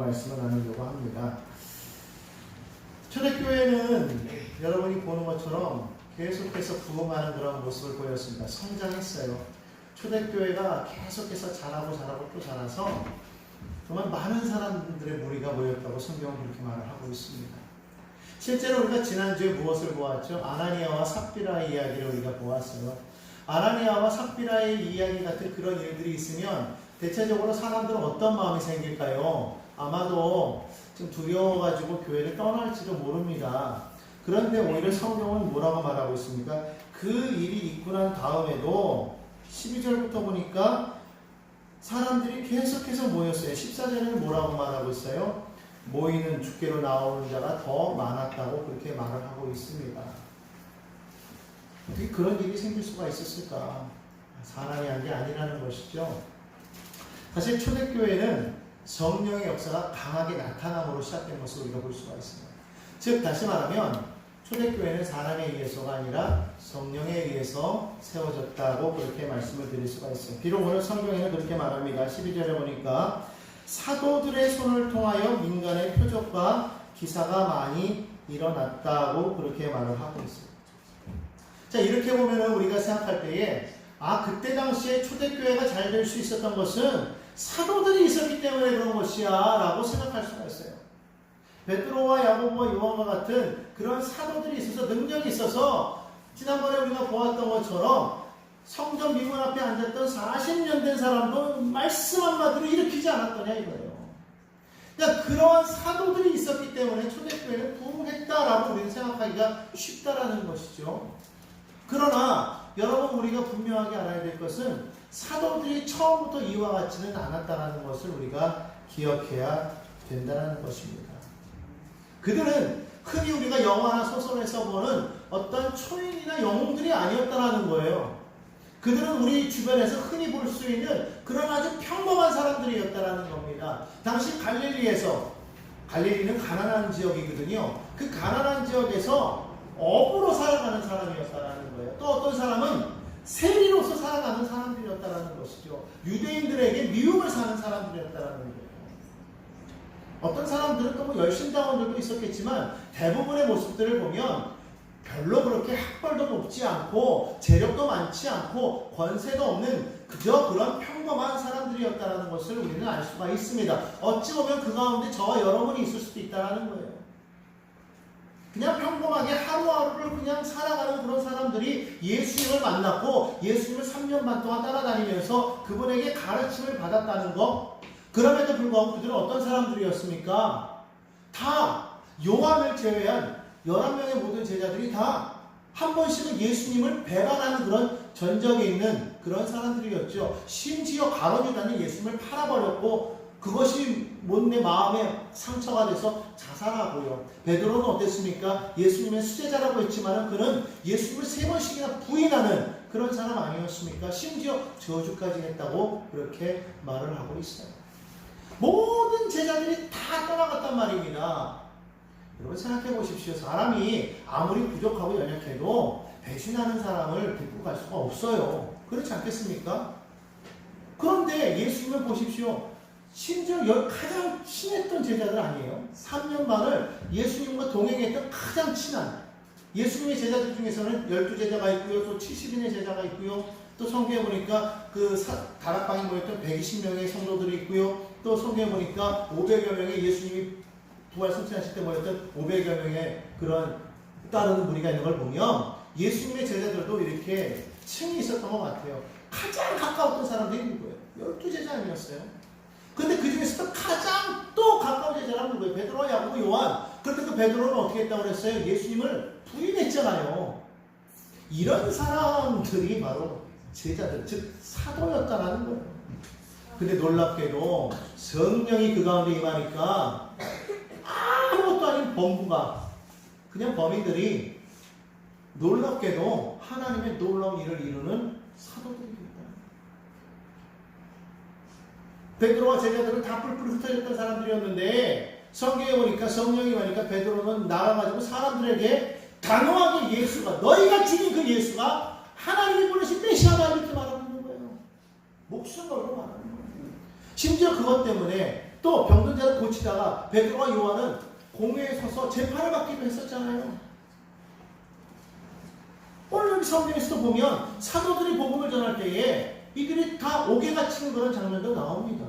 말씀을 나누려고 합니다. 초대교회는 여러분이 보는 것처럼 계속해서 부흥하는 그런 모습을 보였습니다. 성장했어요. 초대교회가 계속해서 자라고 또 자라서 정말 많은 사람들의 무리가 모였다고 성경은 그렇게 말을 하고 있습니다. 실제로 우리가 지난주에 무엇을 보았죠? 아나니아와 삽비라의 이야기를 우리가 보았어요. 아나니아와 삽비라의 이야기 같은 그런 일들이 있으면 대체적으로 사람들은 어떤 마음이 생길까요? 아마도 좀 두려워가지고 교회를 떠날지도 모릅니다. 그런데 오히려 성경은 뭐라고 말하고 있습니까? 그 일이 있고 난 다음에도 12절부터 보니까 사람들이 계속해서 모였어요. 14절에는 뭐라고 말하고 있어요? 모이는 주께로 나오는 자가 더 많았다고 그렇게 말을 하고 있습니다. 어떻게 그런 일이 생길 수가 있었을까? 사람이 한 게 아니라는 것이죠. 사실 초대교회는 성령의 역사가 강하게 나타남으로 시작된 것을 우리가 볼 수가 있습니다. 즉 다시 말하면 초대교회는 사람에 의해서가 아니라 성령에 의해서 세워졌다고 그렇게 말씀을 드릴 수가 있어요. 비록 오늘 성경에는 그렇게 말합니다. 12절에 보니까 사도들의 손을 통하여 민간의 표적과 기사가 많이 일어났다고 그렇게 말을 하고 있어요. 자, 이렇게 보면은 우리가 생각할 때에 그때 당시에 초대교회가 잘 될 수 있었던 것은 사도들이 있었기 때문에 그런 것이야 라고 생각할 수가 있어요. 베드로와 야고보와 요한과 같은 그런 사도들이 있어서 능력이 있어서 지난번에 우리가 보았던 것처럼 성전 미문 앞에 앉았던 40년 된 사람도 말씀 한마디로 일으키지 않았더냐 이거예요. 그러니까 그러한 사도들이 있었기 때문에 초대교회는 부흥했다라고 우리는 생각하기가 쉽다라는 것이죠. 그러나 여러분 우리가 분명하게 알아야 될 것은 사도들이 처음부터 이와 같지는 않았다는 것을 우리가 기억해야 된다는 것입니다. 그들은 흔히 우리가 영화나 소설에서 보는 어떤 초인이나 영웅들이 아니었다는 거예요. 그들은 우리 주변에서 흔히 볼 수 있는 그런 아주 평범한 사람들이었다는 겁니다. 당시 갈릴리는 가난한 지역이거든요. 그 가난한 지역에서 업으로 살아가는 사람이었다는 거예요. 또 어떤 사람은 세리로서 살아가는 사람들이었다는 것이죠. 유대인들에게 미움을 사는 사람들이었다는 거예요. 어떤 사람들은 또 열심당원들도 있었겠지만 대부분의 모습들을 보면 별로 그렇게 학벌도 높지 않고 재력도 많지 않고 권세도 없는 그저 그런 평범한 사람들이었다는 것을 우리는 알 수가 있습니다. 어찌 보면 그 가운데 저와 여러분이 있을 수도 있다는 거예요. 그냥 평범하게 하루하루를 그냥 살아가는 그런 사람들이 예수님을 만났고 예수님을 3년 반 동안 따라다니면서 그분에게 가르침을 받았다는 것. 그럼에도 불구하고 그들은 어떤 사람들이었습니까? 다 요한을 제외한 11명의 모든 제자들이 다 한 번씩은 예수님을 배반하는 그런 전적에 있는 그런 사람들이었죠. 심지어 가룟 유다는 예수님을 팔아버렸고 그것이 못내 마음에 상처가 돼서 자살하고요. 베드로는 어땠습니까? 예수님의 수제자라고 했지만 그는 예수님을 3번씩이나 부인하는 그런 사람 아니었습니까? 심지어 저주까지 했다고 그렇게 말을 하고 있어요. 모든 제자들이 다 떠나갔단 말입니다. 여러분 생각해 보십시오. 사람이 아무리 부족하고 연약해도 배신하는 사람을 데리고 갈 수가 없어요. 그렇지 않겠습니까? 그런데 예수님을 보십시오. 심지어 가장 친했던 제자들 아니에요? 3년 반을 예수님과 동행했던 가장 친한 예수님의 제자들 중에서는 12제자가 있고요. 또 70인의 제자가 있고요. 또 성경에 보니까 그 다락방에 모였던 120명의 성도들이 있고요. 또 성경에 보니까 500여 명의 예수님이 부활 승천하실 때 모였던 500여 명의 그런 따르는 무리가 있는 걸 보면 예수님의 제자들도 이렇게 층이 있었던 것 같아요. 가장 가까웠던 사람들이 누구예요? 12제자 아니었어요? 근데 그 중에서도 가장 또 가까운 제자라는 누구예요? 베드로와 야고보, 요한. 그런데 그 베드로는 어떻게 했다고 그랬어요? 예수님을 부인했잖아요. 이런 사람들이 바로 제자들, 즉 사도였다라는 거예요. 근데 놀랍게도 성령이 그 가운데 임하니까 아무것도 아닌 범부가 그냥 범인들이 놀랍게도 하나님의 놀라운 일을 이루는 사도들입니다. 베드로와 제자들은 다 뿔뿔 흩어졌던 사람들이었는데 성경에 보니까 성령이 오니까 베드로는 나가가지고 사람들에게 단호하게 예수가 너희가 죽인 그 예수가 하나님이 보내신 메시아다 이렇게 말하는 거예요. 목숨 걸고 말하는 거예요. 심지어 그것 때문에 또 또 병든 자를 고치다가 베드로와 요한은 공회에 서서 재판을 받기도 했었잖아요. 오늘 여기 성경에서도 보면 사도들이 복음을 전할 때에 이들이 다 옥에 갇히는 그런 장면도 나옵니다.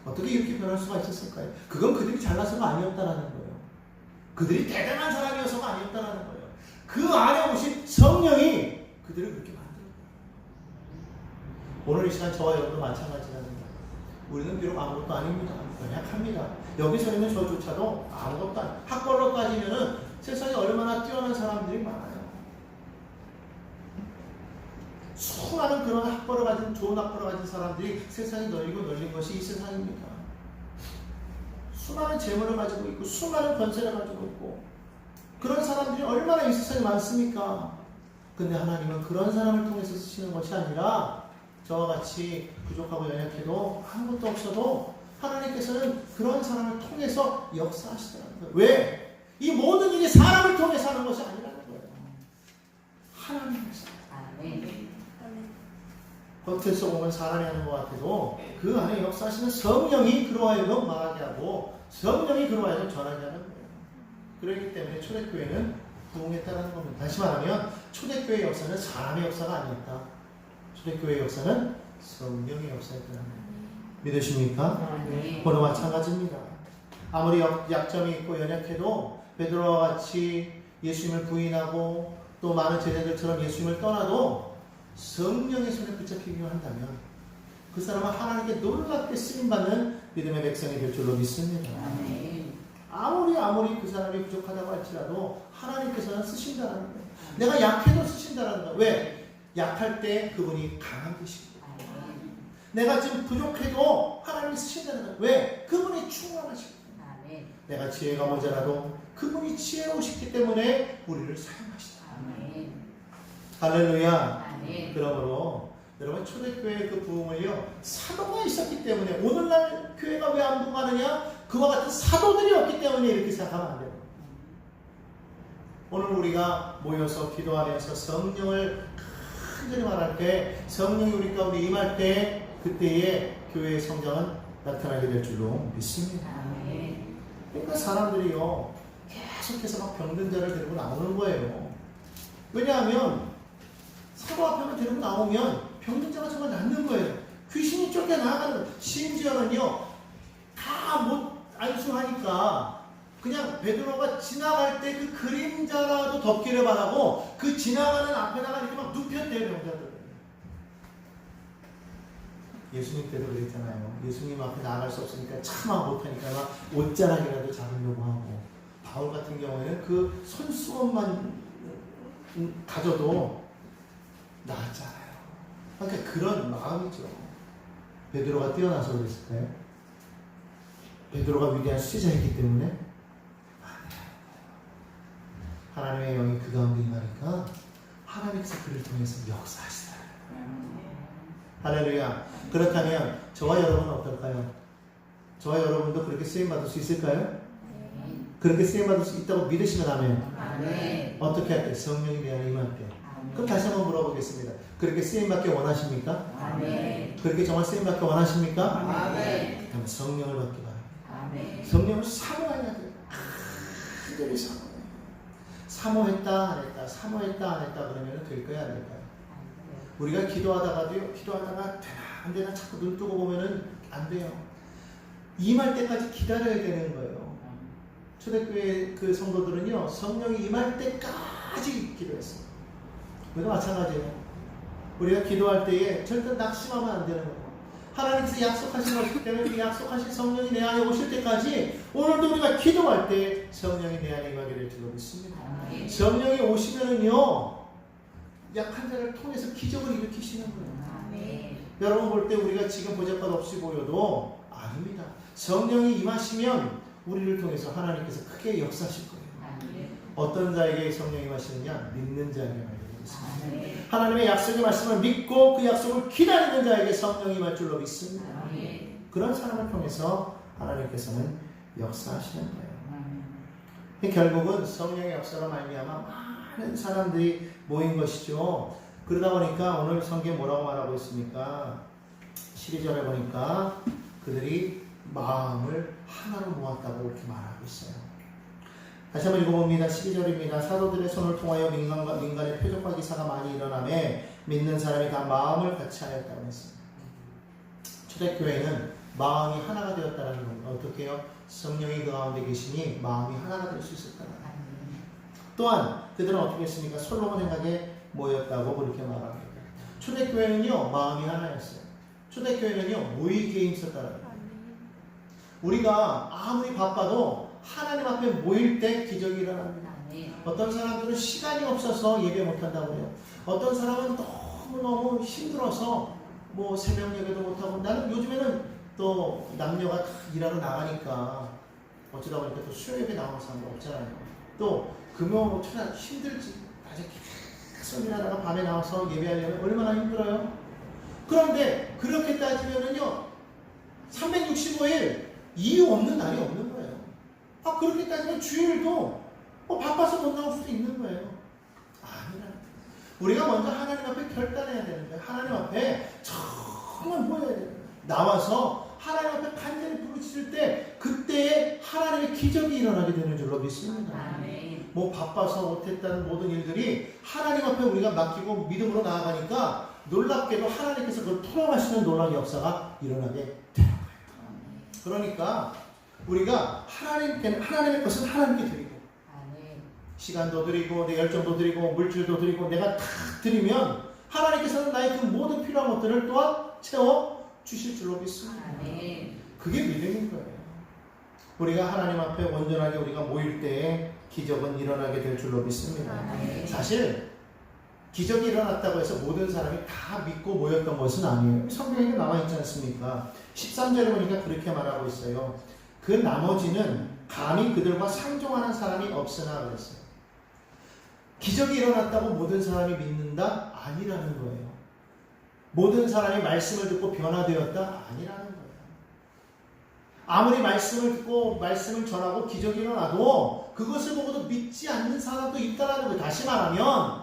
어떻게 이렇게 변할 수가 있었을까요? 그건 그들이 잘나서가 아니었다라는 거예요. 그들이 대단한 사람이어서가 아니었다라는 거예요. 그 안에 오신 성령이 그들을 그렇게 만들었어요. 오늘 이 시간 저와 여러분도 마찬가지랍니다. 우리는 비록 아무것도 아닙니다. 연약합니다. 여기서 있는 저조차도 아무것도 아니에요. 학벌로 따지면은 세상에 얼마나 뛰어난 사람들이 많아요. 수많은 그런 학벌을 가진, 좋은 학벌을 가진 사람들이 세상이 널리고 널린 것이 이 세상입니다. 수많은 재물을 가지고 있고, 수많은 권세를 가지고 있고, 그런 사람들이 얼마나 이 세상에 많습니까? 근데 하나님은 그런 사람을 통해서 쓰시는 것이 아니라, 저와 같이 부족하고 연약해도 아무것도 없어도 하나님께서는 그런 사람을 통해서 역사하시더라는 거예요. 왜? 이 모든 일이 사람을 통해서 하는 것이 아니라는 거예요. 하나님께서. 겉에서 보면 사람이 하는 것 같아도 그 안에 역사하시는 성령이 그로 하여금 말하게 하고 성령이 그로 하여금 전하게 하는 거예요. 그렇기 때문에 초대교회는 부흥했다는 겁니다. 다시 말하면 초대교회의 역사는 사람의 역사가 아니었다. 초대교회의 역사는 성령의 역사였다는 거예요. 믿으십니까? 오늘 마찬가지입니다. 아무리 약점이 있고 연약해도 베드로와 같이 예수님을 부인하고 또 많은 제자들처럼 예수님을 떠나도 성령의 손에 붙잡히기만 한다면 그 사람은 하나님께 놀랍게 쓰임받는 믿음의 백성이 될 줄로 믿습니다. 아무리 그 사람이 부족하다고 할지라도 하나님께서는 쓰신다는 거예요. 내가 약해도 쓰신다는 거예요. 왜? 약할 때 그분이 강한 것이고 내가 지금 부족해도 하나님이 쓰신다는 거예요. 왜? 그분이 충만하시고 내가 지혜가 모자라도 그분이 지혜로우시기 때문에 우리를 사용하시다. 할렐루야. 그러므로 여러분 초대교회의 그 부흥을요 사도가 있었기 때문에 오늘날 교회가 왜 안 부흥하느냐? 그와 같은 사도들이 없기 때문에 이렇게 생각하면 안 돼요. 오늘 우리가 모여서 기도하면서 성령을 간절히 말할 때 성령이 우리 가운데 임할 때 그때의 교회의 성장은 나타나게 될 줄로 믿습니다. 그러니까 사람들이요 계속해서 막 병든 자를 데리고 나오는 거예요. 왜냐하면 사도 앞에만 데리고 나오면 병든 자가 정말 낫는 거예요. 귀신이 쫓겨나가는 거예요. 심지어는요 다 못 안수하니까 그냥 베드로가 지나갈 때 그 그림자라도 덮기를 바라고 그 지나가는 앞에다가 이렇게 막 눕혔대요. 병자들. 예수님 때도 그랬잖아요. 예수님 앞에 나아갈 수 없으니까 차마 못하니까 막 옷자락이라도 잡으려고 하고, 바울 같은 경우에는 그 손수건만 가져도 나았잖아요. 그러니까 그런 마음이죠. 베드로가 뛰어나서 그랬을까요? 베드로가 위대한 수제자이기 때문에? 하나님의 영이 그 가운데 임하니까 하나님께서 그를 통해서 역사하시더라. 할렐루야. 그렇다면 저와 여러분은 어떨까요? 저와 여러분도 그렇게 쓰임받을 수 있을까요? 그렇게 쓰임받을 수 있다고 믿으시면 아멘. 어떻게 할 때? 성령이 내 안에 임할 때. 그럼 다시 한번 물어보겠습니다. 그렇게 쓰임받기 원하십니까? 아멘. 그렇게 정말 쓰임받기 원하십니까? 아멘. 그럼 성령을 받기 바랍니다. 성령을 사모해야 돼요. 간절히 사모해요. 사모했다 안 했다, 사모했다 안 했다 그러면 될까요 안 될까요? 우리가 기도하다가도요, 기도하다가 되나 자꾸 눈 뜨고 보면은 안 돼요. 임할 때까지 기다려야 되는 거예요. 초대교회 그 성도들은요, 성령이 임할 때까지 기도했어요. 우리도 마찬가지예요. 우리가 기도할 때에 절대 낙심하면 안 되는 거예요. 하나님께서 약속하신 것이기 때문에 그 약속하신 성령이 내 안에 오실 때까지 오늘도 우리가 기도할 때 성령이 내 안에 임하게 될 줄로 믿습니다. 성령이 오시면은요, 약한 자를 통해서 기적을 일으키시는 거예요. 여러분 볼 때 우리가 지금 보잘것 없이 보여도 아닙니다. 성령이 임하시면 우리를 통해서 하나님께서 크게 역사하실 거예요. 어떤 자에게 성령이 임하시느냐? 믿는 자에게 말씀입니다. 하나님의 약속의 말씀을 믿고 그 약속을 기다리는 자에게 성령이 임할 줄로 믿습니다. 그런 사람을 통해서 하나님께서는 역사하시는 거예요. 결국은 성령의 역사로 말미암아 많은 사람들이 모인 것이죠. 그러다 보니까 오늘 성경에 뭐라고 말하고 있습니까? 12절에 보니까 그들이 마음을 하나로 모았다고 이렇게 말하고 있어요. 다시 한번 읽어봅니다. 12절입니다. 사도들의 손을 통하여 민간의 표적과 기사가 많이 일어나매 믿는 사람이 다 마음을 같이 하였다고 했습니다. 초대교회는 마음이 하나가 되었다는 겁니다. 어떻게 해요? 성령이 그 가운데 계시니 마음이 하나가 될 수 있었다는 겁니다. 또한 그들은 어떻게 했습니까? 솔로몬 행각에 모였다고 그렇게 말합니다. 초대교회는요, 마음이 하나였어요. 초대교회는요, 모이기에 힘썼다는 겁니다. 우리가 아무리 바빠도 하나님 앞에 모일 때 기적이 일어납니다. 어떤 사람들은 시간이 없어서 예배 못한다고 해요. 어떤 사람은 너무너무 힘들어서 뭐 새벽 예배도 못하고, 나는 요즘에는 또 남녀가 다 일하러 나가니까 어쩌다 보니까 또 수요 예배 나오는 사람도 없잖아요. 또 금요 초나 힘들지. 낮에 계속 일하다가 밤에 나와서 예배하려면 얼마나 힘들어요. 그런데 그렇게 따지면은요, 365일 이유 없는 날이 없는 거예요. 그렇게 따지면 주일도 바빠서 못 나올 수도 있는 거예요. 아니라 우리가 먼저 하나님 앞에 결단해야 되는 거예요. 하나님 앞에 정말 모여야 돼요. 나와서 하나님 앞에 간절히 부르짖을 때 그때에 하나님의 기적이 일어나게 되는 줄로 믿습니다. 뭐 바빠서 못했다는 모든 일들이 하나님 앞에 우리가 맡기고 믿음으로 나아가니까 놀랍게도 하나님께서 그걸 풀어가시는 놀라운 역사가 일어나게 되는 거예요. 그러니까 우리가 하나님의 것은 하나님께 드리고, 시간도 드리고 내 열정도 드리고 물질도 드리고 내가 다 드리면 하나님께서는 나의 그 모든 필요한 것들을 또한 채워 주실 줄로 믿습니다. 그게 믿음인 거예요. 우리가 하나님 앞에 온전하게 우리가 모일 때에 기적은 일어나게 될 줄로 믿습니다. 사실 기적이 일어났다고 해서 모든 사람이 다 믿고 모였던 것은 아니에요. 성경에 나와 있지 않습니까? 13절에 보니까 그렇게 말하고 있어요. 그 나머지는 감히 그들과 상종하는 사람이 없으나 그랬어요. 기적이 일어났다고 모든 사람이 믿는다? 아니라는 거예요. 모든 사람이 말씀을 듣고 변화되었다? 아니라는 거예요. 아무리 말씀을 듣고 말씀을 전하고 기적이 일어나도 그것을 보고도 믿지 않는 사람도 있다는 거예요. 다시 말하면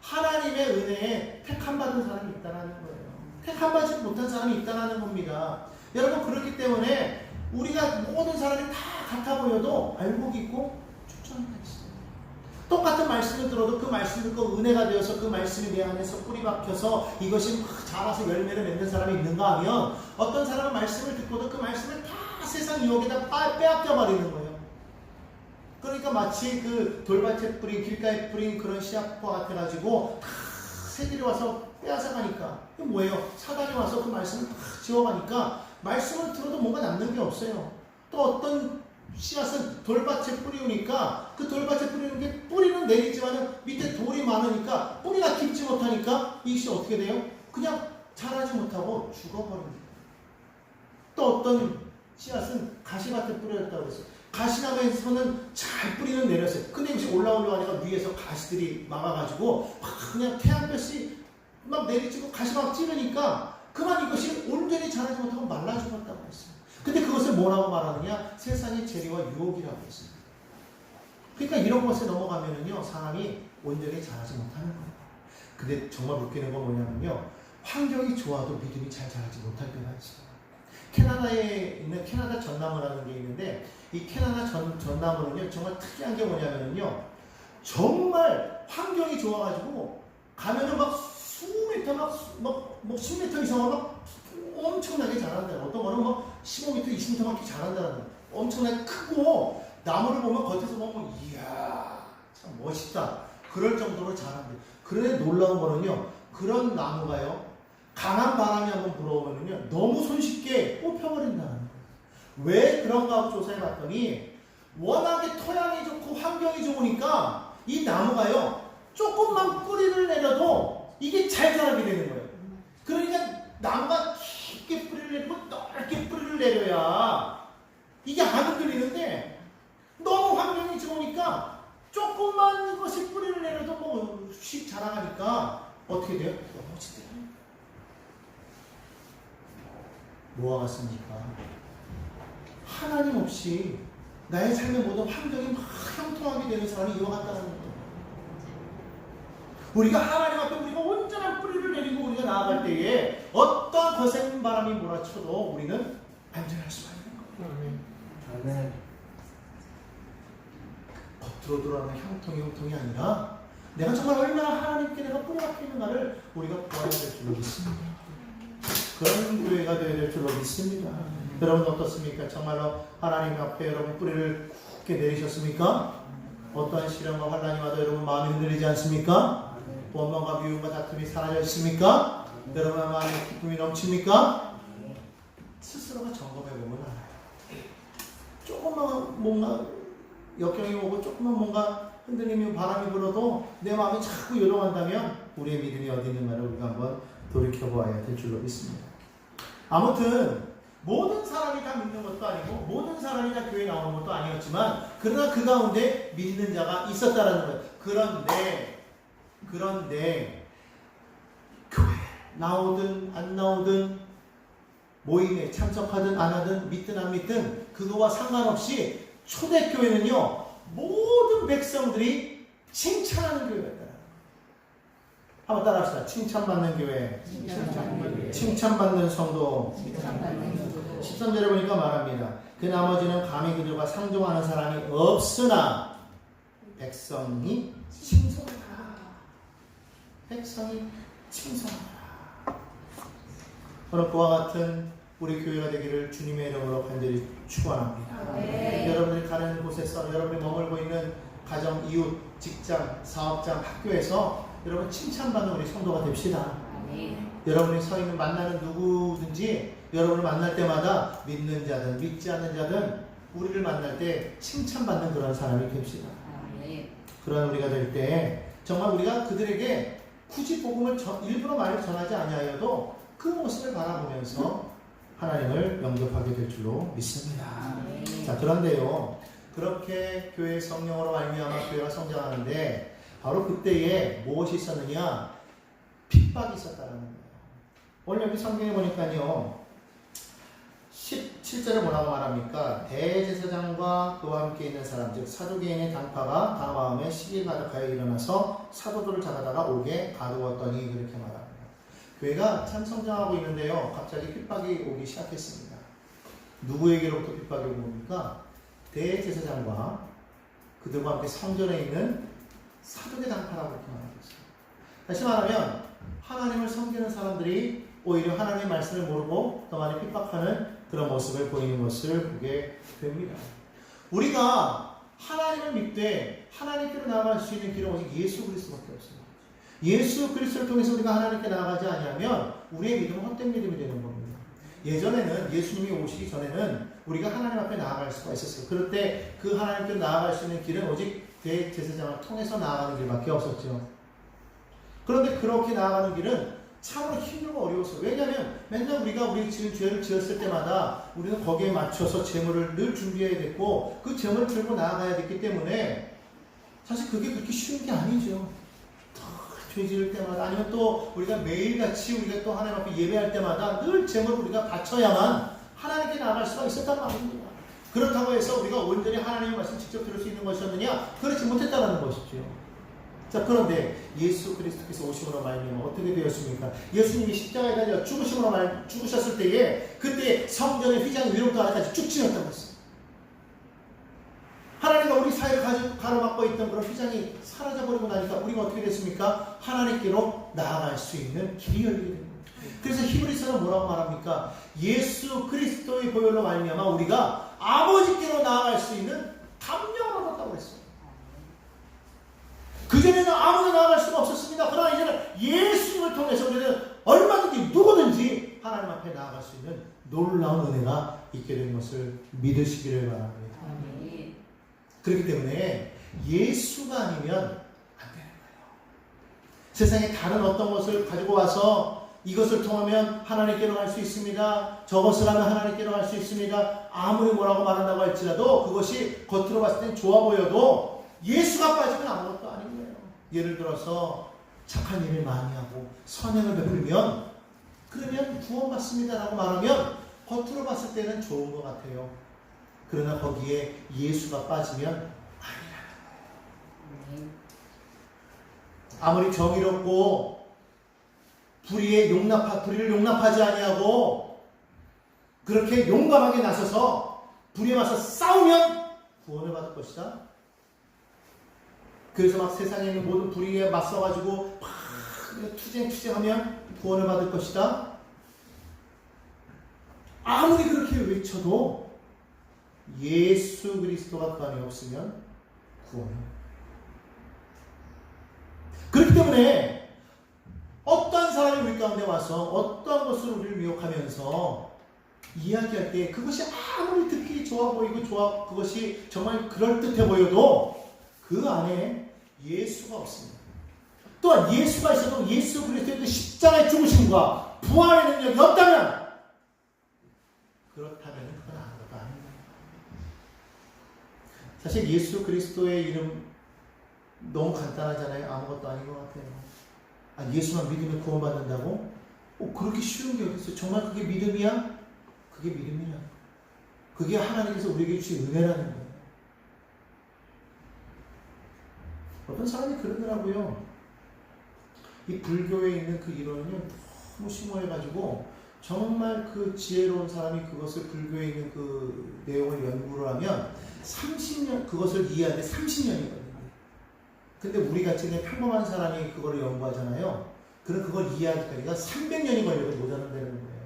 하나님의 은혜에 택함받은 사람이 있다는 거예요. 택함받지 못한 사람이 있다는 겁니다. 여러분, 그렇기 때문에 우리가 모든 사람이 다 같아 보여도 알고 있고 추천하고 있어요. 똑같은 말씀을 들어도 그 말씀 듣고 은혜가 되어서 그 말씀이 내 안에서 뿌리 박혀서 이것이 막 자라서 열매를 맺는 사람이 있는가 하면, 어떤 사람은 말씀을 듣고도 그 말씀을 다 세상 유혹에다 빼앗겨 버리는 거예요. 그러니까 마치 그 돌밭에 뿌린, 길가에 뿌린 그런 씨앗과 같아가지고 다 새들이 와서 빼앗아가니까, 이게 뭐예요? 사단이 와서 그 말씀을 다 지워가니까 말씀을 들어도 뭔가 남는 게 없어요. 또 어떤 씨앗은 돌밭에 뿌리우니까 그 돌밭에 뿌리는 게 뿌리는 내리지만은 밑에 돌이 많으니까 뿌리가 깊지 못하니까 이것이 어떻게 돼요? 그냥 자라지 못하고 죽어버립니다. 또 어떤 씨앗은 가시밭에 뿌려졌다고 했어요. 가시나무에서는 잘 뿌리는 내렸어요. 근데 이것이 올라오려고 하니까 위에서 가시들이 막아가지고 막 그냥 태양볕이 막 내리치고 가시 막 찌르니까 그만 이것이 온전히 자라지 못하고 말라 죽었다고 했어요. 근데 그것을 뭐라고 말하느냐? 세상의 재리와 유혹이라고 했습니다. 그러니까 이런 것에 넘어가면은요, 사람이 온전히 자라지 못하는 거예요. 근데 정말 웃기는 건 뭐냐면요, 환경이 좋아도 믿음이 잘 자라지 못할 때가 있어요. 캐나다에 있는 캐나다 전나무라는 게 있는데, 이 캐나다 전나무는요, 정말 특이한 게 뭐냐면요, 정말 환경이 좋아가지고 가면은 막 수미터 막 10m 이상으로 막 엄청나게 자란다. 어떤 거는 막 15m, 20m밖에 자란다는 거예요. 엄청나게 크고 나무를 보면 겉에서 보면 이야 참 멋있다. 그럴 정도로 자란대. 그런데 놀라운 거는요, 그런 나무가요, 강한 바람이 한번 불어오면요 너무 손쉽게 뽑혀버린다는 거예요. 왜 그런가 하고 조사해 봤더니 워낙에 토양이 좋고 환경이 좋으니까 이 나무가요 조금만 뿌리를 내려도 이게 잘 자라게 되는 거예요. 그러니까 나무가 깊게 뿌리를 내리고 넓게 뿌리를 내려야 이게 안 흔들리는데, 너무 환경이 좋으니까 조금만 것이 뿌리를 내려도 뭐 씩 자라가니까 어떻게 돼요? 넘어지대요. 뭐와 같습니까? 하나님 없이 나의 삶의 모든 환경이 막 형통하게 되는 사람이 이와 같다는 거예요. 우리가 하나님 앞에 우리가 온전한 뿌리를 내리고 우리가 나아갈 때에 어떤 거센 바람이 몰아쳐도 우리는 안전할 수가 있는 거예요. 아멘. 겉으로 드러나는 형통이 아니라 내가 정말 얼마나 하나님께 내가 뿌리 박혀 있는가를 우리가 보아야 될 줄로 믿습니다. 그런 교회가 되어야 될 줄로 믿습니다. 여러분 어떻습니까? 정말로 하나님 앞에 여러분 뿌리를 굳게 내리셨습니까? 어떠한 시련과 환난이 와도 여러분 마음이 흔들리지 않습니까? 원망과 미움과 다툼이 사라져 있습니까? 여러분의 마음에 기쁨이 넘칩니까? 스스로가 점검해 보면 알아요. 조금만 뭔가 역경이 오고 조금만 뭔가 흔들림이 바람이 불어도 내 마음이 자꾸 요동한다면 우리의 믿음이 어디 있는가를 우리가 한번 돌이켜보아야 될 줄로 믿습니다. 아무튼 모든 사람이 다 믿는 것도 아니고 모든 사람이 다 교회에 나오는 것도 아니었지만 그러나 그 가운데 믿는 자가 있었다라는 거예요. 그런데 교회 나오든 안 나오든 모임에 참석하든 안 하든 믿든 안 믿든 그거와 상관없이 초대교회는요 모든 백성들이 칭찬하는 교회가 있다. 한번 따라합시다. 칭찬받는 교회, 칭찬받는 성도. 13절에 보니까 말합니다. 그 나머지는 감히 그들과 상종하는 사람이 없으나 백성이 칭송하라. 백성이 칭송하라. 오늘 그와 같은 우리 교회가 되기를 주님의 이름으로 간절히 축원합니다. 여러분들이 가는 곳에서 여러분이 머물고 있는 가정, 이웃, 직장, 사업장, 학교에서 여러분 칭찬받는 우리 성도가 됩시다. 여러분이 서 있는 만나는 누구든지 여러분을 만날 때마다 믿는 자든 믿지 않는 자든 우리를 만날 때 칭찬받는 그런 사람이 됩시다. 그런 우리가 될 때 정말 우리가 그들에게 굳이 복음을 일부러 말을 전하지 아니하여도 그 모습을 바라보면서 하나님을 영접하게 될 줄로 믿습니다. 자, 그런데요 그렇게 교회 성령으로 말미암아 교회가 성장하는데 바로 그때에 무엇이 있었느냐? 핍박이 있었다는 거예요. 오늘 여기 성경에 보니까요 17절에 뭐라고 말합니까? 대제사장과 그와 함께 있는 사람 즉 사두개인의 당파가 다 마음에 시기 가득하여 일어나서 사도들을 잡아다가 옥에 가두었더니 그렇게 말합니다. 교회가 참 성장하고 있는데요 갑자기 핍박이 오기 시작했습니다. 누구에게로부터 핍박이 옵니까? 대제사장과 그들과 함께 성전에 있는 사두개 당파라고 이렇게 말하고 있습니다. 다시 말하면 하나님을 섬기는 사람들이 오히려 하나님의 말씀을 모르고 더 많이 핍박하는 그런 모습을 보이는 것을 보게 됩니다. 우리가 하나님을 믿되 하나님께로 나아갈 수 있는 길은 오직 예수 그리스도밖에 없습니다. 예수 그리스도를 통해서 우리가 하나님께 나아가지 아니하면 우리의 믿음은 헛된 믿음이 되는 겁니다. 예전에는 예수님이 오시기 전에는 우리가 하나님 앞에 나아갈 수가 있었어요. 그럴 때 그 하나님께로 나아갈 수 있는 길은 오직 대제사장을 통해서 나아가는 길밖에 없었죠. 그런데 그렇게 나아가는 길은 참으로 힘들고 어려웠어요. 왜냐하면 맨날 우리가 우리 지은 죄를 지었을 때마다 우리는 거기에 맞춰서 제물을 늘 준비해야 됐고 그 제물을 들고 나아가야 됐기 때문에 사실 그게 그렇게 쉬운 게 아니죠. 죄 지을 때마다 아니면 또 우리가 매일같이 우리가 또 하나님 앞에 예배할 때마다 늘 제물을 우리가 바쳐야만 하나님께 나아갈 수가 있었단 말입니다. 그렇다고 해서 우리가 온전히 하나님의 말씀 직접 들을 수 있는 것이었느냐? 그렇지 못했다는 것이죠. 자, 그런데 예수 그리스도께서 오심으로 말미암아 어떻게 되었습니까? 예수님이 십자가에 달려 죽으셨을 때에 그때 성전의 휘장 위로부터 아래까지 쭉 찢었다고 했어요. 하나님과 우리 사이를 가로막고 있던 그런 휘장이 사라져버리고 나니까 우리가 어떻게 됐습니까? 하나님께로 나아갈 수 있는 길이 열리게 됩니다. 그래서 히브리서는 뭐라고 말합니까? 예수 그리스도의 보혈로 말미암아 우리가 아버지께로 나아갈 수 있는 감명을 얻었다고 했어요. 그전에는 아무나 나아갈 수가 없었습니다. 그러나 이제는 예수님을 통해서 우리는 얼마든지 누구든지 하나님 앞에 나아갈 수 있는 놀라운 은혜가 있게 된 것을 믿으시기를 바랍니다. 그렇기 때문에 예수가 아니면 안 되는 거예요. 세상에 다른 어떤 것을 가지고 와서 이것을 통하면 하나님께로 갈 수 있습니다. 저것을 하면 하나님께로 갈 수 있습니다. 아무리 뭐라고 말한다고 할지라도 그것이 겉으로 봤을 땐 좋아 보여도 예수가 빠지면 아무것도 아닌 거예요. 예를 들어서 착한 일을 많이 하고 선행을 베풀면 그러면 구원받습니다라고 말하면 겉으로 봤을 때는 좋은 것 같아요. 그러나 거기에 예수가 빠지면 아니라는 거예요. 아무리 정의롭고 불의를 용납하지 아니하고 그렇게 용감하게 나서서 불에 와서 싸우면 구원을 받을 것이다. 그래서 막 세상에 있는 모든 불의에 맞서가지고 막 투쟁하면 구원을 받을 것이다. 아무리 그렇게 외쳐도 예수 그리스도가 그 안에 없으면 구원을. 그렇기 때문에 어떠한 사람이 우리 가운데 와서 어떠한 것을 우리를 미혹하면서 이야기할 때 그것이 아무리 듣기 좋아 보이고 그것이 정말 그럴듯해 보여도 그 안에 예수가 없습니다. 또한 예수가 있어도 예수 그리스도의 십자가의 죽으심과 부활의 능력이 없다면 그렇다면 그건 아무것도 아닙니다. 사실 예수 그리스도의 이름 너무 간단하잖아요. 아무것도 아닌 것 같아요. 예수만 믿으면 구원받는다고? 그렇게 쉬운 게 어딨어요? 정말 그게 믿음이야? 그게 믿음이야. 그게 하나님께서 우리에게 주신 은혜라는 거예요. 어떤 사람이 그러더라고요. 이 불교에 있는 그 이론은요, 너무 심오해가지고 정말 그 지혜로운 사람이 그것을 불교에 있는 그 내용을 연구를 하면 30년, 그것을 이해하는데 30년이거든요. 근데 우리 같이 그냥 평범한 사람이 그걸 연구하잖아요. 그럼 그걸 이해하기까지가 300년이 걸려도 모자란다는 거예요.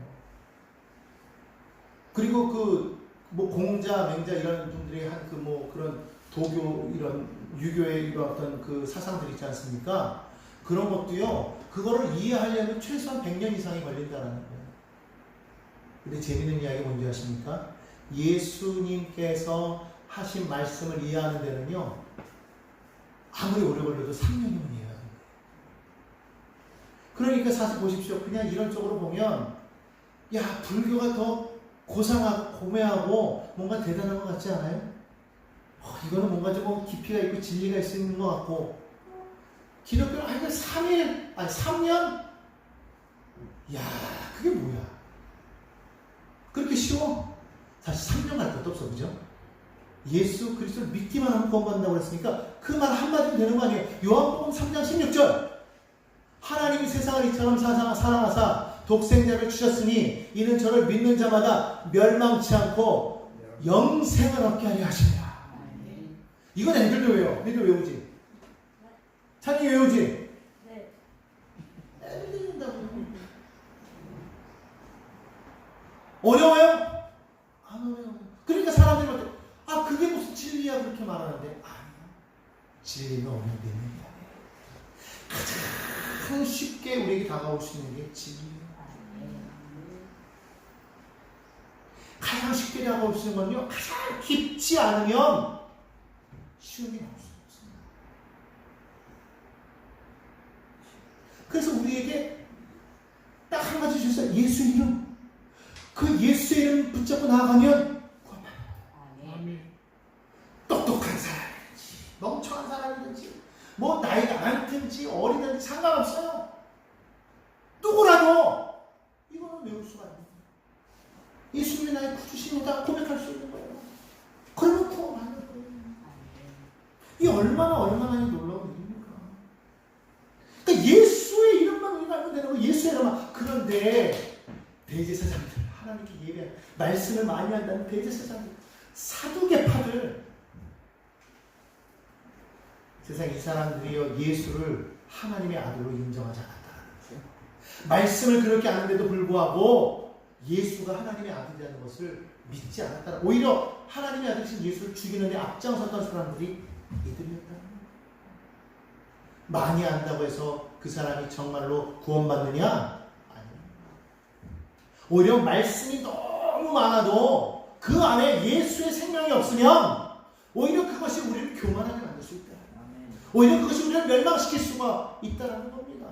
그리고 뭐 공자, 맹자 이런 분들이 한 그런 도교, 이런 유교의 이런 어떤 그 사상들 있지 않습니까? 그런 것도요, 그거를 이해하려면 최소한 100년 이상이 걸린다는 거예요. 근데 재밌는 이야기 뭔지 아십니까? 예수님께서 하신 말씀을 이해하는 데는요, 아무리 오래 걸려도 3년이면 이해해요. 그러니까 사실 보십시오. 그냥 이런 쪽으로 보면, 야, 불교가 더 고상하고 고매하고 뭔가 대단한 것 같지 않아요? 이거는 뭔가 좀 깊이가 있고 진리가 있는 것 같고, 기독교는 3년? 야, 그게 뭐야? 그렇게 쉬워? 사실 3년 갈 것도 없어, 그죠? 예수 그리스도를 믿기만 하면 구원받는다고 그랬으니까 그 말 한마디면 되는 거 아니에요? 요한복음 3장 16절. 하나님이 세상을 이처럼 사랑하사 독생자를 주셨으니 이는 저를 믿는 자마다 멸망치 않고 영생을 얻게 하려 하십니다. 이건 애들도 외워. 애들 외우지? 찬이 외우지? 네. 애들 외운다고. 어려워요? 안 어려워요. 그러니까 사람들이 볼 때, 그게 무슨 진리야 그렇게 말하는데, 아니요. 진리는 없는 데 있는 게 아니에요. 가장 쉽게 우리에게 다가올 수 있는 게 진리예요. 가장 쉽게 다가올 수 있는 건요, 가장 깊지 않으면 쉬운 게 나올 수 없습니다. 그래서 우리에게 딱 한 가지 주셨어요. 예수 이름. 그 예수의 이름 붙잡고 나아가면 똑똑한 사람이든지 멍청한 사람이든지 뭐 나이가 많든지 어리든지 상관없어요. 누구라도 이거는 외울 수가 있는 거예요. 예수님이 나의 구주십니다 고백할 수 있는 거예요. 그러면 구원받는 거예요. 이게 얼마나 놀라운 일입니까? 그러니까 예수의 이름만 우리가 알면 되는 거예요. 예수의 이름만. 그런데 대제사장들, 하나님께 예배하는, 말씀을 많이 한다는 대제사장들, 사두개파들, 세상 이 사람들이요, 예수를 하나님의 아들로 인정하지 않았다는 거죠. 말씀을 그렇게 아는데도 불구하고 예수가 하나님의 아들이라는 것을 믿지 않았다. 오히려 하나님의 아들이신 예수를 죽이는 데 앞장섰던 사람들이 이들이었다는 거예요. 많이 안다고 해서 그 사람이 정말로 구원받느냐? 아니에요. 오히려 말씀이 너무 많아도 그 안에 예수의 생명이 없으면 오히려 그것이 우리를 교만하게 만들 수 있다. 오히려 그것이 우리를 멸망시킬 수가 있다는 겁니다.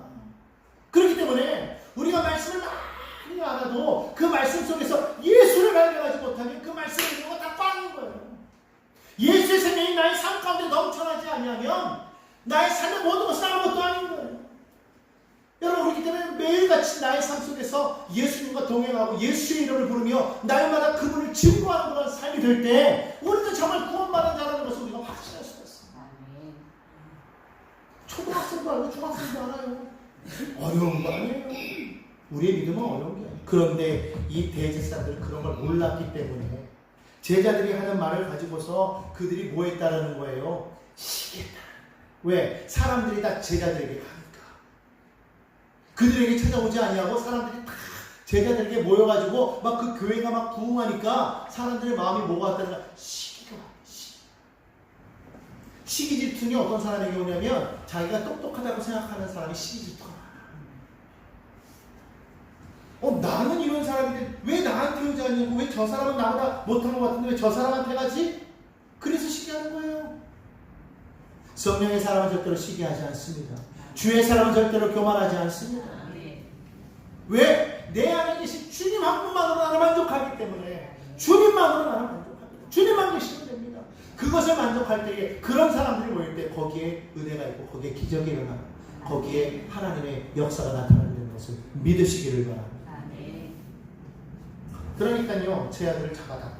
그렇기 때문에 우리가 말씀을 많이 알아도 그 말씀 속에서 예수를 발견하지 못하면 그 말씀을 읽는 건 다 꽝인 거예요. 예수의 생명이 나의 삶 가운데 넘쳐나지 않으면 나의 삶의 모든 것은 아무것도 아닌 거예요. 여러분, 그렇기 때문에 매일같이 나의 삶 속에서 예수님과 동행하고 예수의 이름을 부르며 날마다 그분을 증거하는 그런 삶이 될 때 우리도 정말 구원받은 자라는 것을 우리가 확신할 수가 있어요. 초등학생도 알고 중학생도 알아요. 어려운 거 아니에요. 우리의 믿음은 어려운 게 아니에요. 그런데 이 대제사장들은 그런 걸 몰랐기 때문에 제자들이 하는 말을 가지고서 그들이 뭐 했다라는 거예요? 시기했다. 왜? 사람들이 다 제자들에게 가니까. 그들에게 찾아오지 아니하고 사람들이 다 제자들에게 모여가지고 막 그 교회가 막 부흥하니까 사람들의 마음이 뭐가 왔다는 거야? 시기가 와. 시기 질투는 어떤 사람에게 오냐면 자기가 똑똑하다고 생각하는 사람이 시기 질투가 많아. 나는 이런 사람인데 왜 나한테 오지 않냐고, 왜 저 사람은 나보다 못한 것 같은데 왜 저 사람한테 가지? 그래서 시기하는 거예요. 성령의 사람은 절대로 시기하지 않습니다. 주의 사람은 절대로 교만하지 않습니다. 왜? 내 안에 계신 주님 한 분만으로 나를 만족하기 때문에 주님만으로 나를 만족합니다. 주님만 계시면 됩니다. 그것을 만족할 때에 그런 사람들이 모일 때 거기에 은혜가 있고 거기에 기적이 일어나고 거기에 하나님의 역사가 나타나는 것을 믿으시기를 바랍니다. 그러니까요, 제 아들을 잡아다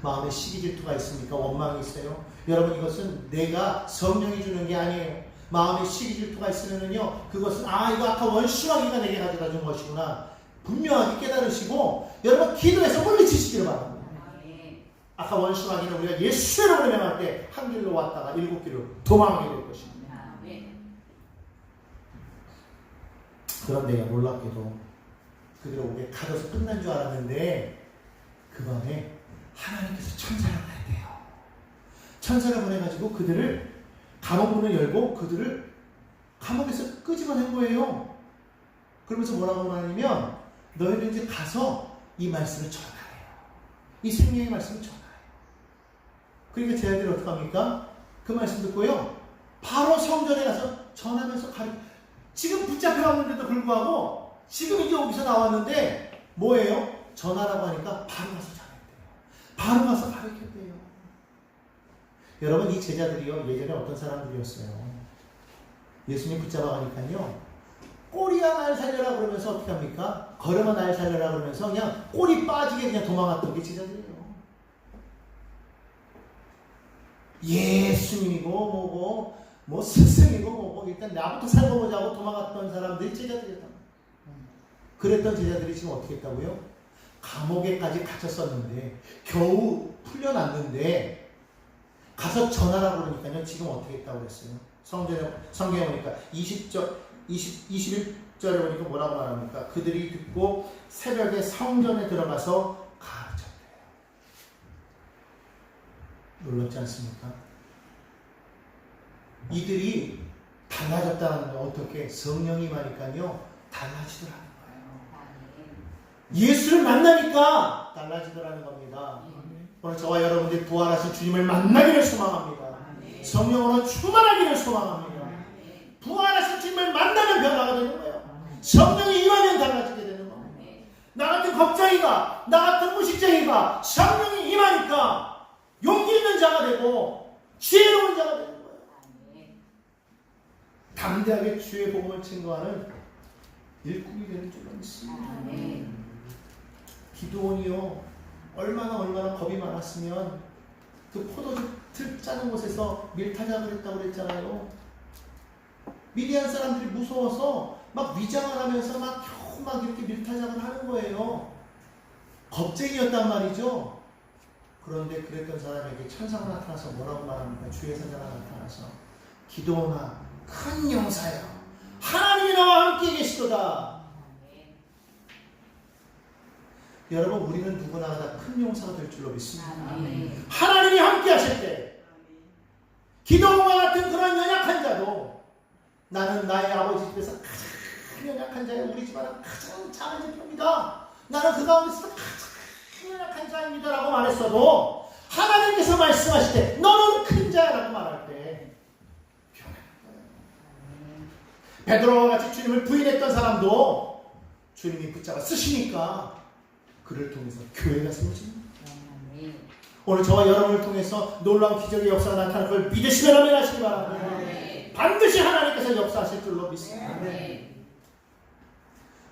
마음에 시기 질투가 있습니까? 원망이 있어요? 여러분, 이것은 내가 성령이 주는 게 아니에요. 마음에 시기 질투가 있으면요, 그것은 이거 아까 원수마귀가 내게 가져다 준 것이구나 분명하게 깨달으시고 여러분 기도해서 물리치시기를 바랍니다. 아까 원수마귀는 우리가 예수의 이름으로 명할 때 한 길로 왔다가 7길로 도망하게 될 것입니다. 그런데 놀랍게도 그들의 오게 가둬서 끝난 줄 알았는데 그 밤에 하나님께서 천사를 보냈대요. 천사를 보내가지고 그들을 감옥문을 열고 그들을 감옥에서 끄집어낸 거예요. 그러면서 뭐라고 하냐면 너희들 이제 가서 이 말씀을 전하래요. 이 생명의 말씀을 전하래요. 그러니까 제 아들이 어떡합니까? 그 말씀 듣고요, 바로 성전에 가서 전하면서 지금 붙잡혀왔는데도 불구하고 지금 이제 여기서 나왔는데 뭐예요? 전하라고 하니까 바로 가서 전했대요. 바로 가서 가르쳤대요. 여러분, 이 제자들이요, 예전에 어떤 사람들이었어요? 예수님 붙잡아 가니까요, 꼬리야 날 살려라 그러면서 어떻게 합니까? 걸음아 날 살려라 그러면서 그냥 꼬리 빠지게 그냥 도망갔던 게 제자들이에요. 예수님이고 뭐고 뭐 스승이고 뭐고 일단 나부터 살고 보자고 도망갔던 사람들이 제자들이었다. 그랬던 제자들이 지금 어떻게 했다고요? 감옥에까지 갇혔었는데 겨우 풀려났는데 가서 전하라고 그러니까요, 지금 어떻게 했다고 그랬어요? 성경에 보니까 21절에 보니까 뭐라고 말합니까? 그들이 듣고 새벽에 성전에 들어가서 가르쳤대요. 놀랍지 않습니까? 이들이 달라졌다는 건 어떻게? 성령이 임하니까요, 달라지더라는 거예요. 예수를 만나니까 달라지더라는 겁니다. 오늘 저와 여러분들이 부활하신 주님을 만나기를 소망합니다. 성령으로 충만하기를 소망합니다. 부활하신 주님을 만나면 변화가 되는 거예요. 성령이 임하면 달라지게 되는 겁니다. 나 같은 겁쟁이가, 나 같은 무식쟁이가 성령이 임하니까 용기 있는 자가 되고 지혜로운 자가 되는 거예요. 담대하게 주의 복음을 증거하는 일꾼이 되는 줄로 믿습니다. 기드온이요, 얼마나 겁이 많았으면 그 포도즙 짜는 곳에서 밀타작을 했다고 그랬잖아요. 미디안 사람들이 무서워서 막 위장을 하면서 막 이렇게 밀타작을 하는 거예요. 겁쟁이였단 말이죠. 그런데 그랬던 사람에게 천사가 나타나서 뭐라고 말합니까? 주의 사자가 나타나서 기드온아, 큰 용사여, 하나님이 나와 함께 계시도다. 여러분, 우리는 누구나 다 큰 용사가 될 줄로 믿습니다. 하나님이 함께 하실 때 기드온과 같은 그런 연약한 자도 나는 나의 아버지 집에서 가장 연약한 자예요. 우리 집안은 가장 작은 집입니다. 나는 그 가운데서 가장 연약한 자입니다 라고 말했어도 하나님께서 말씀하실 때 너는 큰 자라고 말할 때 베드로와 같이 주님을 부인했던 사람도 주님이 붙잡아 쓰시니까 그를 통해서 교회가 세워집니다. 오늘 저와 여러분을 통해서 놀라운 기적의 역사가 나타날 걸 믿으시면 아멘 하시기 바랍니다. 반드시 하나님께서 역사하실 줄로 믿습니다.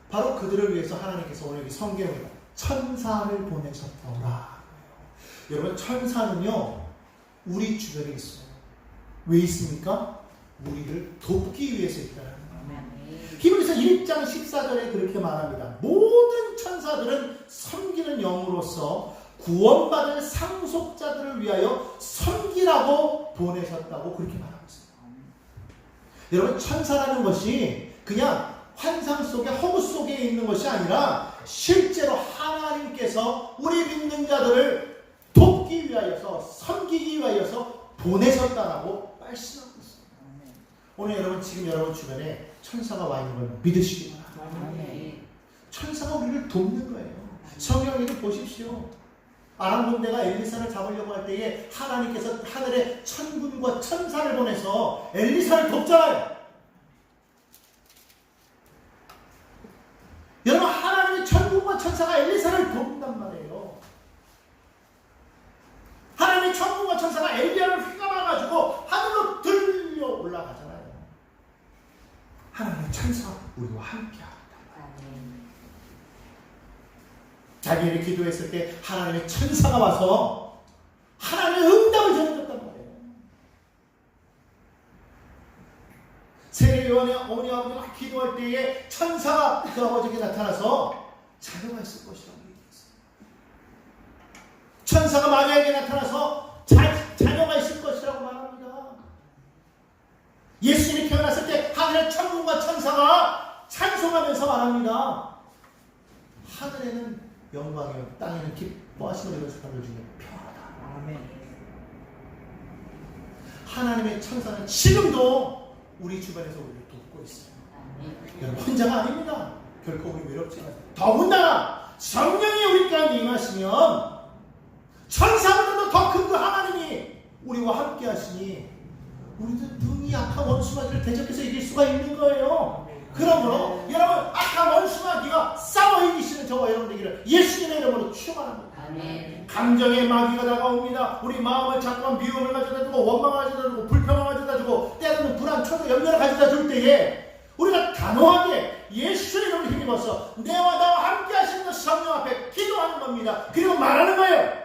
바로 그들을 위해서 하나님께서 오늘 이 성경에 천사를 보내셨더라. 여러분, 천사는요, 우리 주변에 있어요. 왜 있습니까? 우리를 돕기 위해서 있다는 거예요. 히브리서 1장 14절에 그렇게 말합니다. 모든 천사들은 섬기는 영으로서 구원받을 상속자들을 위하여 섬기라고 보내셨다고 그렇게 말하고 있습니다. 여러분, 천사라는 것이 그냥 환상 속에 허구 속에 있는 것이 아니라 실제로 하나님께서 우리 믿는 자들을 돕기 위하여서 섬기기 위하여서 보내셨다라고 말씀하고 있습니다. 오늘 여러분, 지금 여러분 주변에 천사가 와 있는 걸 믿으시기 바랍니다. 천사가 우리를 돕는 거예요. 성경에도 보십시오. 아람 군대가 엘리사를 잡으려고 할 때에 하나님께서 하늘에 천군과 천사를 보내서 엘리사를 돕잖아요. 여러분, 하나님의 천군과 천사가 엘리사를 돕는단 말이에요. 하나님의 천군과 천사가 엘리야를 휘감아가지고 하늘로 들려 올라가잖아요. 하나님의 천사가 우리와 함께합니다. 자기를 기도했을 때 하나님의 천사가 와서 하나님의 응답을 전해줬단 말이에요. 세례 요한의 어머니 아버지가 막 기도할 때에 천사가 그 아버지에게 나타나서 자녀가 있을 것이라고 얘기했어요. 천사가 마리아에게 나타나서 자녀가 있을 것이라고 말합니다. 예수님이 태어났을 때 하늘의 천군과 천사가 찬송하면서 말합니다. 하늘에는 영광이요 땅에는 기뻐하시는 이런 사람들 중에 평안하다. 아멘. 하나님의 천사는 지금도 우리 주변에서 우리를 돕고 있어요. 여러분, 혼자가 아닙니다. 결코 우리 외롭지 않아요. 더군다나 성령이 우리 가운데 임하시면 천사보다도 더 큰 그 하나님이 우리와 함께 하시니 우리도 능히 악한 원수마귀를 대적해서 이길 수가 있는 거예요. 그러므로 여러분, 악한 원수마귀가 싸워 이기시는 저와 여러분 되기를 예수님의 이름으로 축원합니다. 감정의 마귀가 다가옵니다. 우리 마음을 자꾸만 미움을 가져다주고 원망을 가져다주고 불평을 가져다주고 때로는 불안, 초조, 염려를 가져다줄 때에 우리가 단호하게 예수의 이름을 힘입어서 내와 나와 함께 하시는 성령 앞에 기도하는 겁니다. 그리고 말하는 거예요.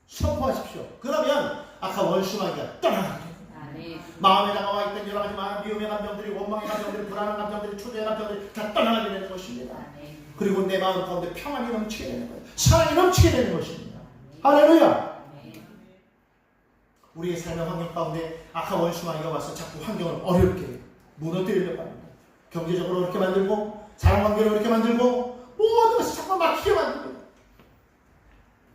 선포하십시오. 그러면 악한 원수마귀가 떠나가게 됩니다. 마음에 다가와 있던 여러 가지 많은 미움의 감정들이, 원망의 감정들이, 불안한 감정들이, 초조의 감정들이 다 떠나가게 되는 것입니다. 그리고 내 마음 가운데 평안이 넘치게 되는 거예요. 사랑이 넘치게 되는 것입니다. 할렐루야! 우리의 삶의 환경 가운데 악한 원수마귀가 와서 자꾸 환경을 어렵게 무너뜨리려고 합니다. 경제적으로 그렇게 만들고, 사랑 관계를 그렇게 만들고, 모든 것을 자꾸 막히게 만들고.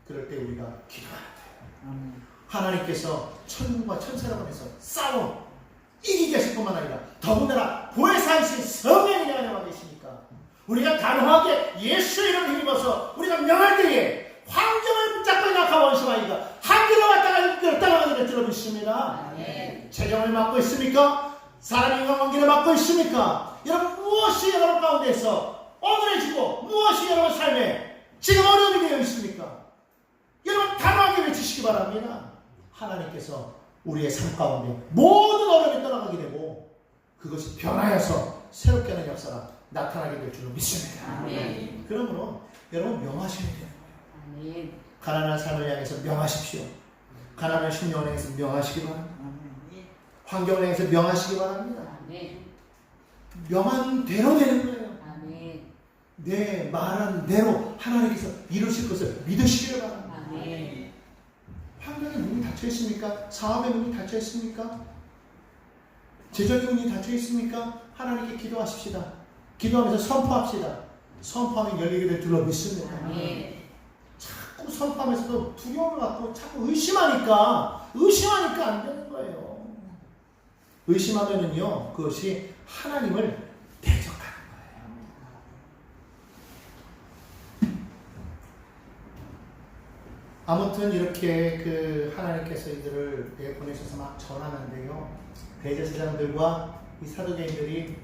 그럴 때 우리가 기도해야 돼요. 하나님께서 천군과 천사를 보내서 싸워 이기게 하실 뿐만 아니라 더군다나 보혜사이신 성령이 내 안에 와 계시니까 우리가 단호하게 예수의 이름을 힘입어서 우리가 명할 때에 환경을 붙잡고 있는 악한 원수마귀가 한길로 왔다가 따라가기를 들어보십니다. 재정을 맡고 있습니까? 사람 인간관계를 맡고 있습니까? 여러분, 무엇이 여러분 가운데서 억울해지고 무엇이 여러분 삶에 지금 어려움이 되어 있습니까? 여러분, 단호하게 외치시기 바랍니다. 하나님께서 우리의 삶 가운데 모든 어려움이 떠나가게 되고 그것이 변하여서 새롭게 하는 역사가 나타나게 될 줄로 믿습니다. 아멘. 그러므로 여러분, 명하셔야 돼요. 아멘. 가난한 삶을 향해서 명하십시오. 가난한 심령을 향해서 명하시기 바랍니다. 아멘. 환경을 향해서 명하시기 바랍니다. 아멘. 명한 대로 되는 거예요. 아멘. 내 말한 대로 하나님께서 이루실 것을 믿으시기를 바랍니다. 아멘. 환경의 문이 닫혀 있습니까? 사업의 문이 닫혀 있습니까? 재정의 문이 닫혀 있습니까? 하나님께 기도하십시다. 기도하면서 선포합시다. 선포하면 열리게 될 줄로 믿습니다. 자꾸 선포하면서도 두려움을 갖고 자꾸 의심하니까 안 되는 거예요. 의심하면은요, 그것이 하나님을 대적하는 거예요. 아무튼 이렇게 그 하나님께서 이들을 보내셔서 막 전하는데요, 대제사장들과 이 사두개인들이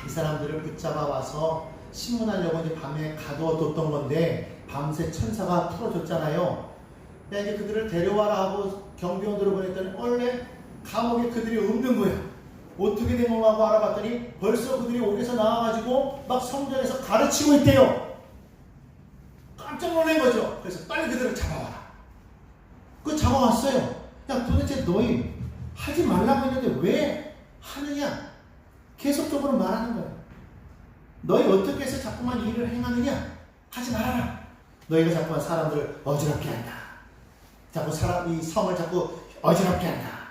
이 사람들을 붙잡아 와서 신문하려고 이제 밤에 가두어뒀던 건데 밤새 천사가 풀어줬잖아요. 이제 그들을 데려와라 하고 경비원들을 보냈더니 원래 감옥에 그들이 없는 거예요. 어떻게 된 건가 하고 알아봤더니 벌써 그들이 옥에서 나와가지고 막 성전에서 가르치고 있대요. 깜짝 놀란 거죠. 그래서 빨리 그들을 잡아와라. 그 잡아왔어요. 야, 도대체 너희 하지 말라고 했는데 왜 하느냐? 계속적으로 말하는 거예요. 너희 어떻게 해서 자꾸만 이 일을 행하느냐? 하지 말아라. 너희가 자꾸만 사람들을 어지럽게 한다. 자꾸 이 성을 자꾸 어지럽게 한다.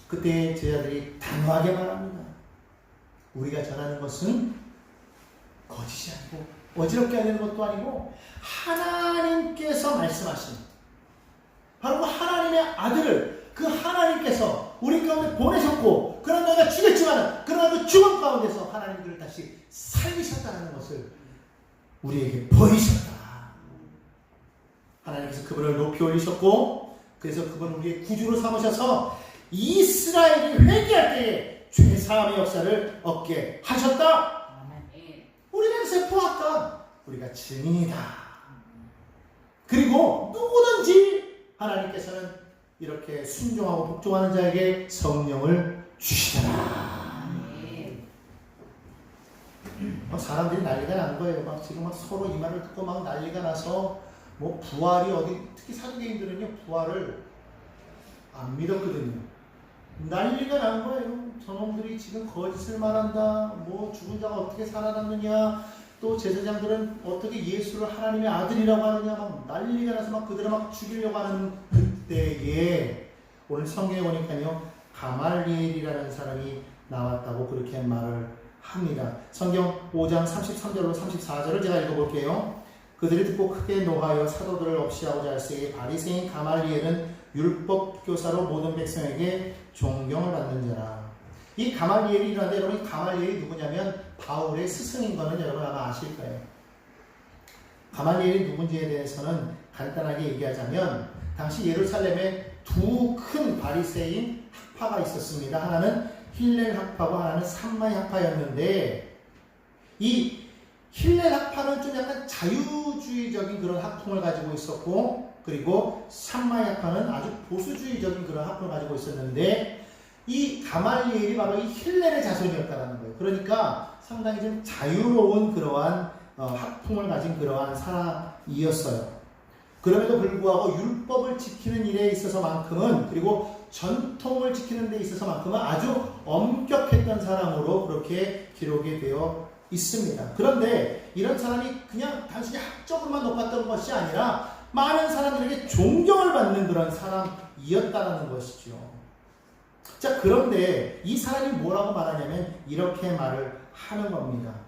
그때 제자들이 단호하게 말합니다. 우리가 전하는 것은 거짓이 아니고 어지럽게 하는 것도 아니고 하나님께서 말씀하신 바로 그 하나님의 아들을 그 하나님께서 우리 가운데 보내셨고 그러나 너희가 죽였지만 그러나 그 죽음 가운데서 하나님 그를 다시 살리셨다는 것을 우리에게 보이셨다. 하나님께서 그분을 높이 올리셨고 그래서 그분을 우리의 구주로 삼으셔서 이스라엘이 회개할 때에 죄사함의 역사를 얻게 하셨다. 우리가 이제 보았다. 우리가 증인이다. 그리고 누구든지 하나님께서는 이렇게 순종하고 복종하는 자에게 성령을 주시더라. 사람들이 난리가 난 거예요. 막 지금 막 서로 이 말을 듣고 막 난리가 나서 뭐 부활이 어디, 특히 사두개인들은요 부활을 안 믿었거든요. 난리가 난 거예요. 저놈들이 지금 거짓을 말한다. 뭐 죽은 자가 어떻게 살아났느냐. 또 제사장들은 어떻게 예수를 하나님의 아들이라고 하느냐. 막 난리가 나서 막 그들을 막 죽이려고 하는 그때에 오늘 성경에 보니까요 가말리엘이라는 사람이 나왔다고 그렇게 말을 합니다. 성경 5장 33절로 34절을 제가 읽어볼게요. 그들이 듣고 크게 노하여 사도들을 없이하고자 할세에 바리새인 가말리엘은 율법교사로 모든 백성에게 존경을 받는 자라. 이 가말리엘이라는데 여러분 가말리엘이 누구냐면 바울의 스승인 거는 여러분 아마 아실 거예요. 가말리엘이 누군지에 대해서는 간단하게 얘기하자면 당시 예루살렘에 두 큰 바리새인 학파가 있었습니다. 하나는 힐렐 학파고 하나는 삼마이 학파였는데 이 힐렐 학파는 좀 약간 자유주의적인 그런 학풍을 가지고 있었고 그리고 삼마이 학파는 아주 보수주의적인 그런 학풍을 가지고 있었는데 이 가말리엘이 바로 이 힐렐의 자손이었다는 거예요. 그러니까 상당히 좀 자유로운 그러한 학풍을 가진 그러한 사람이었어요. 그럼에도 불구하고 율법을 지키는 일에 있어서만큼은 그리고 전통을 지키는 데 있어서만큼은 아주 엄격했던 사람으로 그렇게 기록이 되어 있습니다. 그런데 이런 사람이 그냥 단순히 학적으로만 높았던 것이 아니라 많은 사람들에게 존경을 받는 그런 사람이었다는 것이죠. 자, 그런데 이 사람이 뭐라고 말하냐면 이렇게 말을 하는 겁니다.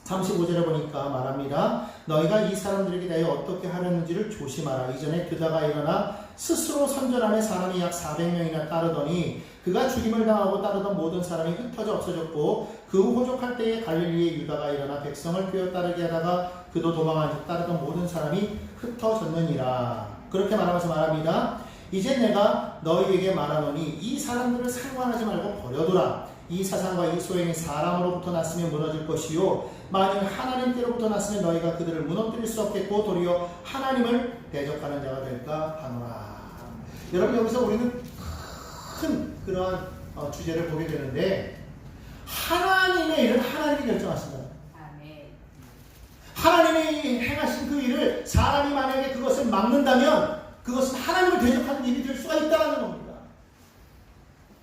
35절에 보니까 말합니다. 너희가 이 사람들에게 대하여 어떻게 하려는지를 조심하라. 이전에 그다가 일어나 스스로 선전하는 사람이 약 400명이나 따르더니 그가 죽임을 당하고 따르던 모든 사람이 흩어져 없어졌고 그 후 호족할 때에 갈릴리의 유다가 일어나 백성을 꿰어 따르게 하다가 그도 도망한 즉 따르던 모든 사람이 흩어졌느니라. 그렇게 말하면서 말합니다. 이제 내가 너희에게 말하노니 이 사람들을 상관하지 말고 버려두라. 이 사상과 이 소행이 사람으로부터 났으면 무너질 것이요 만일 하나님께로부터 났으면 너희가 그들을 무너뜨릴 수 없겠고 도리어 하나님을 대적하는 자가 될까 하노라. 여러분 여기서 우리는 큰 그러한 주제를 보게 되는데 하나님의 일은 하나님이 결정하신다. 하나님이 행하신 그 일을 사람이 만약에 그것을 막는다면 그것은 하나님을 대적하는 일이 될 수가 있다는 겁니다.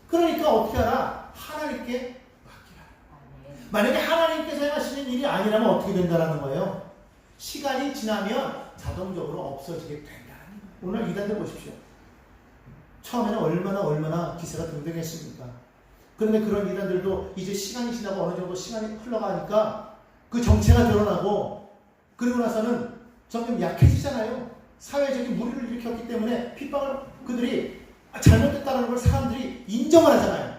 그러니까 어떻게 하라? 하나님께 맡기라. 만약에 하나님께서 행하시는 일이 아니라면 어떻게 된다는 거예요? 시간이 지나면 자동적으로 없어지게 된다는 거예요. 오늘 이단들 보십시오. 처음에는 얼마나 기세가 등등했습니까? 그런데 그런 이단들도 이제 시간이 지나고 어느 정도 시간이 흘러가니까 그 정체가 드러나고 그리고 나서는 점점 약해지잖아요. 사회적인 무리를 일으켰기 때문에 핍박을 그들이 잘못됐다는 걸 사람들이 인정을 하잖아요.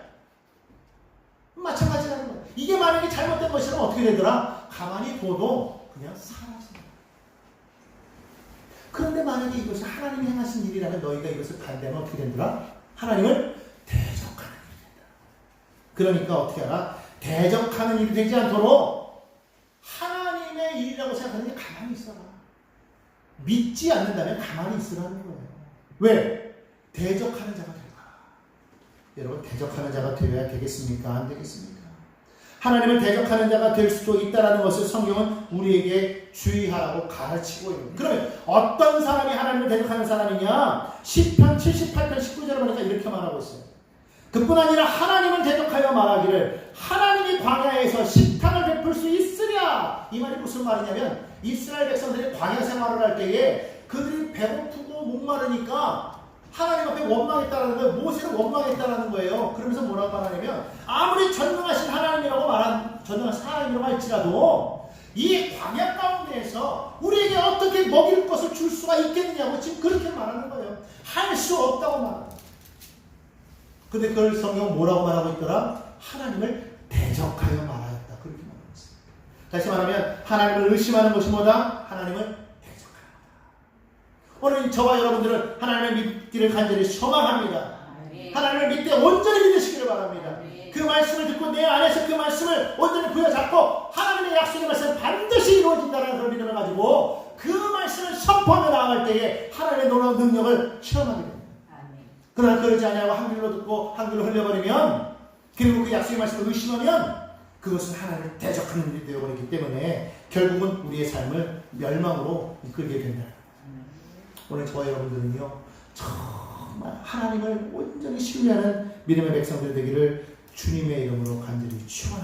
마찬가지라는 거예요. 이게 만약에 잘못된 것이라면 어떻게 되더라? 가만히 둬도 그냥 사라진다. 그런데 만약에 이것이 하나님이 행하신 일이라면 너희가 이것을 반대하면 어떻게 된더라? 하나님을 대적하는 일이 된다. 그러니까 어떻게 하라? 대적하는 일이 되지 않도록 하나님의 일이라고 생각하는 게 가만히 있어라. 믿지 않는다면 가만히 있으라는 거예요. 왜? 대적하는 자가 될까? 여러분 대적하는 자가 되어야 되겠습니까? 안 되겠습니까? 하나님을 대적하는 자가 될 수도 있다는 것을 성경은 우리에게 주의하라고 가르치고 있는 거예요. 그러면 어떤 사람이 하나님을 대적하는 사람이냐? 시편 78편 19절을 보니까 이렇게 말하고 있어요. 그뿐 아니라 하나님을 대적하여 말하기를 하나님이 광야에서 식탁을 베풀 수 있으랴. 이 말이 무슨 말이냐면 이스라엘 백성들이 광야 생활을 할 때에 그들이 배고프고 목마르니까 하나님 앞에 원망했다는 거예요. 모세를 원망했다는 거예요. 그러면서 뭐라고 말하냐면 아무리 전능하신 하나님이라고 전능하신 하나님이라고 할지라도 이 광야 가운데에서 우리에게 어떻게 먹일 것을 줄 수가 있겠느냐고 지금 그렇게 말하는 거예요. 할 수 없다고 말합니다. 근데 그걸 성경 뭐라고 말하고 있더라? 하나님을 대적하여 말하였다. 그렇게 말하고 있습니다. 다시 말하면 하나님을 의심하는 것이 뭐다? 하나님을 대적하는 거다. 오늘 저와 여러분들은 하나님을 믿기를 간절히 소망합니다. 하나님을 믿되 온전히 믿으시기를 바랍니다. 그 말씀을 듣고 내 안에서 그 말씀을 온전히 부여잡고 하나님의 약속의 말씀은 반드시 이루어진다는 그런 믿음을 가지고 그 말씀을 선포하며 나아갈 때에 하나님의 놀라운 능력을 체험하게 됩니다. 그러나 그러지 않냐고 한 길로 듣고 한 길로 흘려버리면 그리고 그 약속의 말씀을 의심하면 그것은 하나님을 대적하는 일이 되어버리기 때문에 결국은 우리의 삶을 멸망으로 이끌게 된다. 오늘 저와 여러분들은요 정말 하나님을 온전히 신뢰하는 믿음의 백성들 되기를 주님의 이름으로 간절히 축원합니다.